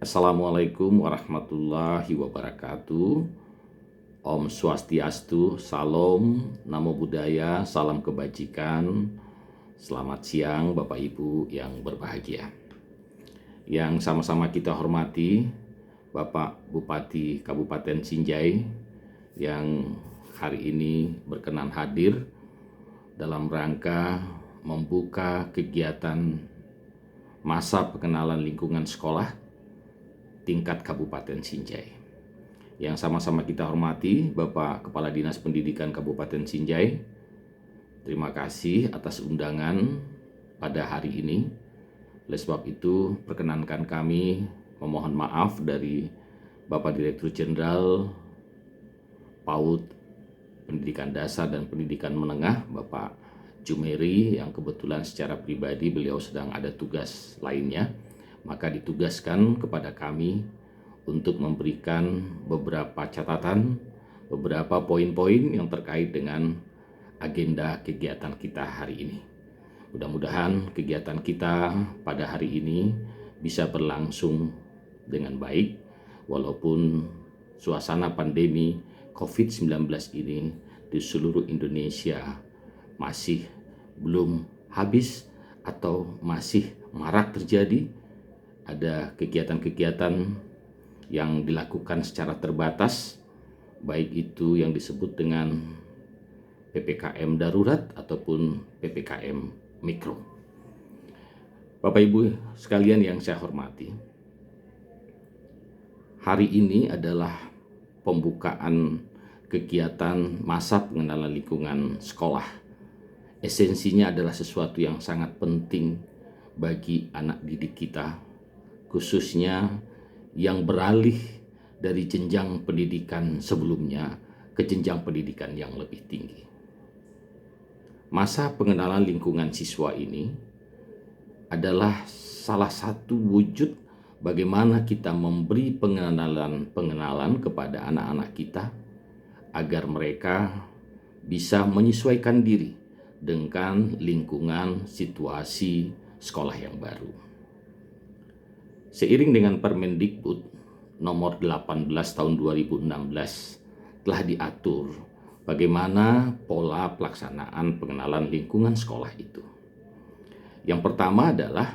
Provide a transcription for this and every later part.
Assalamualaikum warahmatullahi wabarakatuh. Om Swastiastu, Salam, Namo Buddhaya, Salam Kebajikan. Selamat siang Bapak Ibu yang berbahagia. Yang sama-sama kita hormati Bapak Bupati Kabupaten Sinjai yang hari ini berkenan hadir dalam rangka membuka kegiatan masa pengenalan lingkungan sekolah tingkat Kabupaten Sinjai. Yang sama-sama kita hormati Bapak Kepala Dinas Pendidikan Kabupaten Sinjai. Terima kasih atas undangan pada hari ini. Oleh sebab itu, perkenankan kami memohon maaf dari Bapak Direktur Jenderal PAUD Pendidikan Dasar dan Pendidikan Menengah, Bapak Jumeri, yang kebetulan secara pribadi beliau sedang ada tugas lainnya, maka ditugaskan kepada kami untuk memberikan beberapa catatan, beberapa poin-poin yang terkait dengan agenda kegiatan kita hari ini. Mudah-mudahan kegiatan kita pada hari ini bisa berlangsung dengan baik, walaupun suasana pandemi COVID-19 ini di seluruh Indonesia masih belum habis atau masih marak terjadi. Ada kegiatan-kegiatan yang dilakukan secara terbatas, baik itu yang disebut dengan PPKM darurat ataupun PPKM mikro. Bapak Ibu sekalian yang saya hormati, hari ini adalah pembukaan kegiatan masa pengenalan lingkungan sekolah. Esensinya adalah sesuatu yang sangat penting bagi anak didik kita, khususnya yang beralih dari jenjang pendidikan sebelumnya ke jenjang pendidikan yang lebih tinggi. Masa pengenalan lingkungan siswa ini adalah salah satu wujud bagaimana kita memberi pengenalan kepada anak-anak kita agar mereka bisa menyesuaikan diri dengan lingkungan situasi sekolah yang baru. Seiring dengan Permendikbud nomor 18 tahun 2016 telah diatur bagaimana pola pelaksanaan pengenalan lingkungan sekolah itu. Yang pertama adalah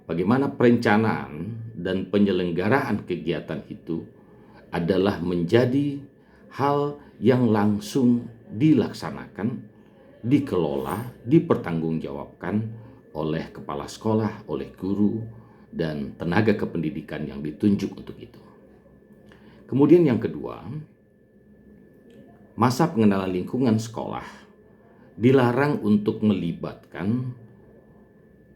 bagaimana perencanaan dan penyelenggaraan kegiatan itu adalah menjadi hal yang langsung dilaksanakan, dikelola, dipertanggungjawabkan oleh kepala sekolah, oleh guru, dan tenaga kependidikan yang ditunjuk untuk itu. Kemudian yang kedua, masa pengenalan lingkungan sekolah dilarang untuk melibatkan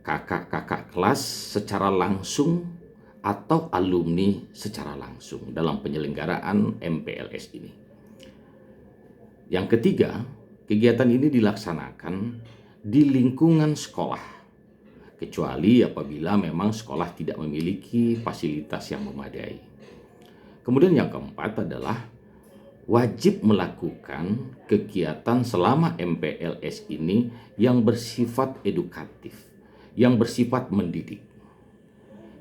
kakak-kakak kelas secara langsung atau alumni secara langsung dalam penyelenggaraan MPLS ini. Yang ketiga, kegiatan ini dilaksanakan di lingkungan sekolah, kecuali apabila memang sekolah tidak memiliki fasilitas yang memadai. Kemudian yang keempat adalah wajib melakukan kegiatan selama MPLS ini yang bersifat edukatif, yang bersifat mendidik.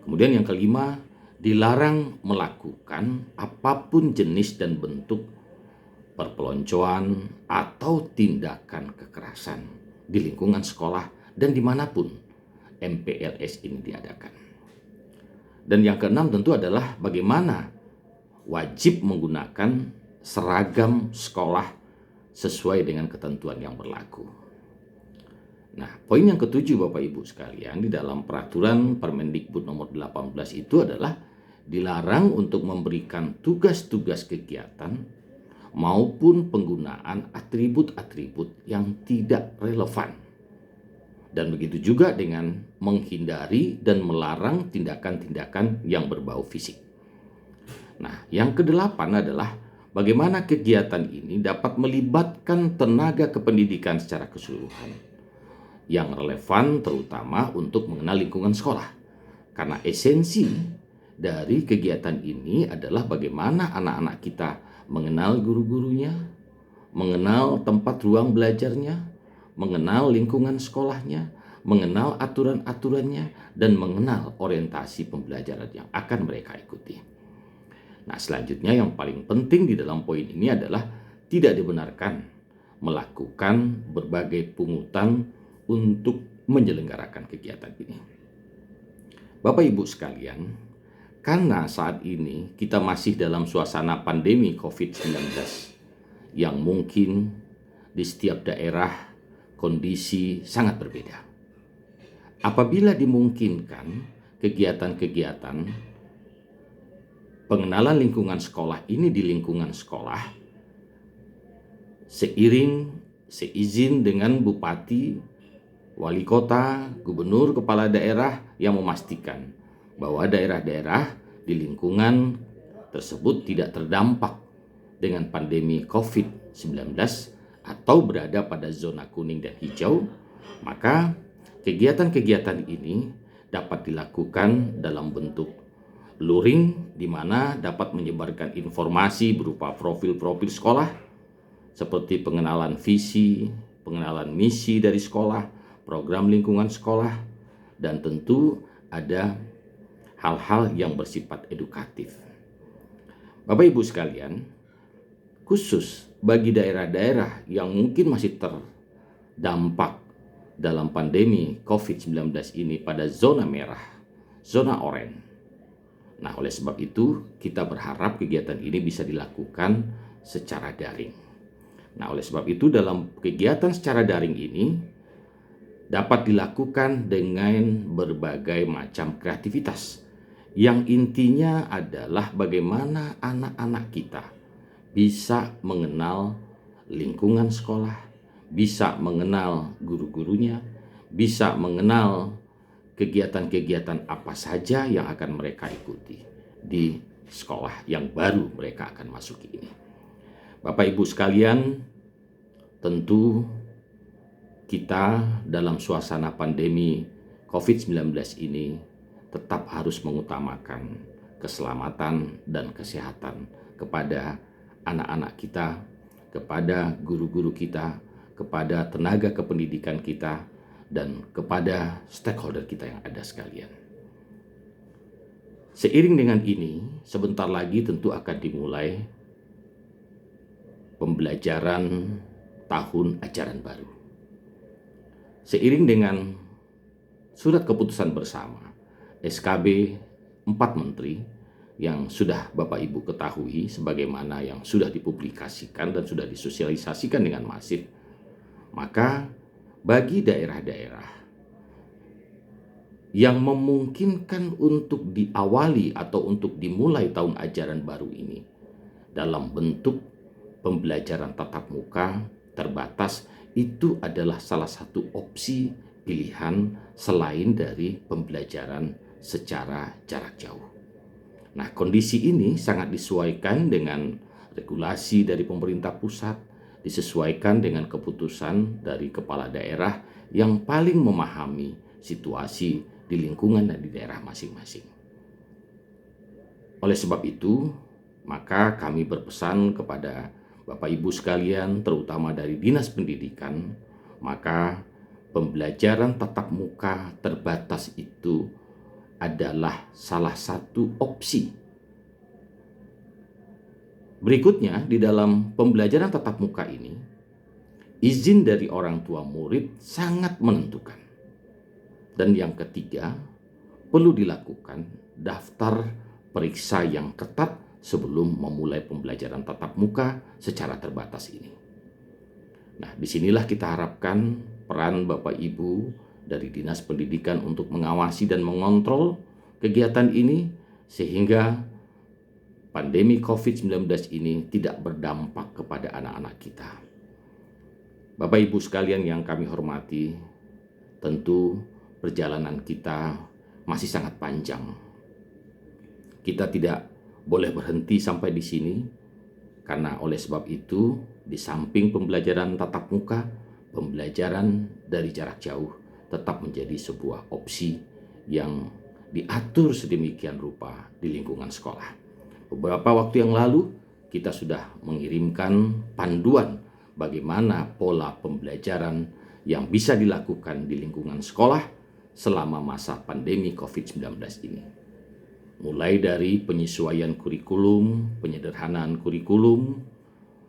Kemudian yang kelima, dilarang melakukan apapun jenis dan bentuk perpeloncoan atau tindakan kekerasan di lingkungan sekolah dan dimanapun MPLS ini diadakan. Dan yang keenam tentu adalah bagaimana wajib menggunakan seragam sekolah sesuai dengan ketentuan yang berlaku. Nah, poin yang ketujuh Bapak Ibu sekalian, di dalam peraturan Permendikbud nomor 18 itu adalah dilarang untuk memberikan tugas-tugas kegiatan maupun penggunaan atribut-atribut yang tidak relevan. Dan begitu juga dengan menghindari dan melarang tindakan-tindakan yang berbau fisik. Nah, yang kedelapan adalah bagaimana kegiatan ini dapat melibatkan tenaga kependidikan secara keseluruhan yang relevan terutama untuk mengenal lingkungan sekolah. Karena esensi dari kegiatan ini adalah bagaimana anak-anak kita mengenal guru-gurunya, mengenal tempat ruang belajarnya, mengenal lingkungan sekolahnya, mengenal aturan-aturannya, dan mengenal orientasi pembelajaran yang akan mereka ikuti. Nah, selanjutnya yang paling penting di dalam poin ini adalah tidak dibenarkan melakukan berbagai pungutan untuk menyelenggarakan kegiatan ini. Bapak Ibu sekalian, karena saat ini kita masih dalam suasana pandemi COVID-19 yang mungkin di setiap daerah kondisi sangat berbeda. Apabila dimungkinkan kegiatan-kegiatan pengenalan lingkungan sekolah ini di lingkungan sekolah, seizin dengan bupati, wali kota, gubernur, kepala daerah yang memastikan bahwa daerah-daerah di lingkungan tersebut tidak terdampak dengan pandemi COVID-19 atau berada pada zona kuning dan hijau, maka kegiatan-kegiatan ini dapat dilakukan dalam bentuk luring, di mana dapat menyebarkan informasi berupa profil-profil sekolah seperti pengenalan visi, pengenalan misi dari sekolah, program lingkungan sekolah, dan tentu ada hal-hal yang bersifat edukatif. Bapak Ibu sekalian, khusus bagi daerah-daerah yang mungkin masih terdampak dalam pandemi COVID-19 ini pada zona merah, zona oranye. Nah, oleh sebab itu kita berharap kegiatan ini bisa dilakukan secara daring. Nah, oleh sebab itu dalam kegiatan secara daring ini dapat dilakukan dengan berbagai macam kreativitas yang intinya adalah bagaimana anak-anak kita bisa mengenal lingkungan sekolah, bisa mengenal guru-gurunya, bisa mengenal kegiatan-kegiatan apa saja yang akan mereka ikuti di sekolah yang baru mereka akan masuki ini. Bapak Ibu sekalian, tentu kita dalam suasana pandemi COVID-19 ini tetap harus mengutamakan keselamatan dan kesehatan kepada anak-anak kita, kepada guru-guru kita, kepada tenaga kependidikan kita, dan kepada stakeholder kita yang ada sekalian. Seiring dengan ini, sebentar lagi tentu akan dimulai pembelajaran tahun ajaran baru. Seiring dengan surat keputusan bersama SKB 4 Menteri yang sudah Bapak Ibu ketahui sebagaimana yang sudah dipublikasikan dan sudah disosialisasikan dengan masif, maka bagi daerah-daerah yang memungkinkan untuk diawali atau untuk dimulai tahun ajaran baru ini dalam bentuk pembelajaran tatap muka terbatas, itu adalah salah satu opsi pilihan selain dari pembelajaran secara jarak jauh. Nah, kondisi ini sangat disesuaikan dengan regulasi dari pemerintah pusat, disesuaikan dengan keputusan dari kepala daerah yang paling memahami situasi di lingkungan dan di daerah masing-masing. Oleh sebab itu, maka kami berpesan kepada Bapak Ibu sekalian, terutama dari Dinas Pendidikan, maka pembelajaran tatap muka terbatas itu adalah salah satu opsi. Berikutnya, di dalam pembelajaran tatap muka ini, izin dari orang tua murid sangat menentukan. Dan yang ketiga, perlu dilakukan daftar periksa yang ketat sebelum memulai pembelajaran tatap muka secara terbatas ini. Nah, disinilah kita harapkan peran Bapak Ibu dari Dinas Pendidikan untuk mengawasi dan mengontrol kegiatan ini sehingga pandemi COVID-19 ini tidak berdampak kepada anak-anak kita. Bapak Ibu sekalian yang kami hormati, tentu perjalanan kita masih sangat panjang. Kita tidak boleh berhenti sampai di sini, karena oleh sebab itu, di samping pembelajaran tatap muka, pembelajaran dari jarak jauh tetap menjadi sebuah opsi yang diatur sedemikian rupa di lingkungan sekolah. Beberapa waktu yang lalu, kita sudah mengirimkan panduan bagaimana pola pembelajaran yang bisa dilakukan di lingkungan sekolah selama masa pandemi COVID-19 ini. Mulai dari penyesuaian kurikulum, penyederhanaan kurikulum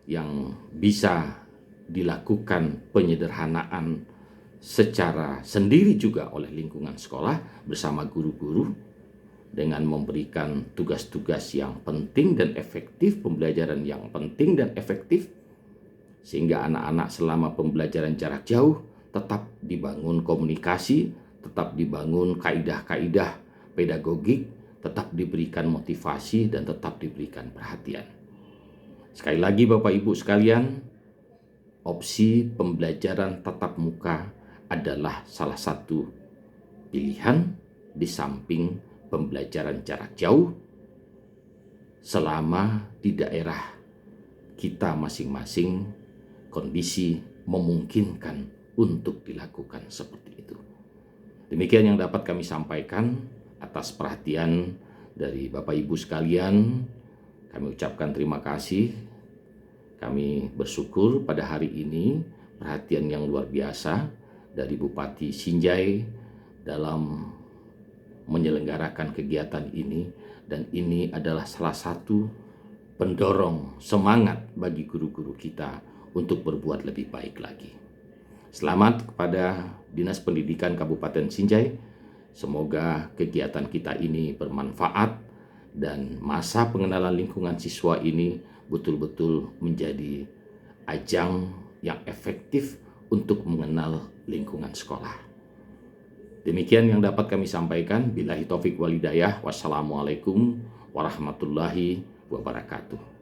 yang bisa dilakukan penyederhanaan secara sendiri juga oleh lingkungan sekolah bersama guru-guru dengan memberikan tugas-tugas yang penting dan efektif, pembelajaran yang penting dan efektif, sehingga anak-anak selama pembelajaran jarak jauh tetap dibangun komunikasi, tetap dibangun kaidah-kaidah pedagogik, tetap diberikan motivasi dan tetap diberikan perhatian. Sekali lagi Bapak Ibu sekalian, opsi pembelajaran tatap muka adalah salah satu pilihan di samping pembelajaran jarak jauh selama di daerah kita masing-masing kondisi memungkinkan untuk dilakukan seperti itu. Demikian yang dapat kami sampaikan. Atas perhatian dari Bapak Ibu sekalian, kami ucapkan terima kasih. Kami bersyukur pada hari ini perhatian yang luar biasa dari Bupati Sinjai dalam menyelenggarakan kegiatan ini, dan ini adalah salah satu pendorong semangat bagi guru-guru kita untuk berbuat lebih baik lagi. Selamat kepada Dinas Pendidikan Kabupaten Sinjai. Semoga kegiatan kita ini bermanfaat dan masa pengenalan lingkungan siswa ini betul-betul menjadi ajang yang efektif untuk mengenal lingkungan sekolah. Demikian yang dapat kami sampaikan. Billahi taufik wal hidayah. Wassalamualaikum warahmatullahi wabarakatuh.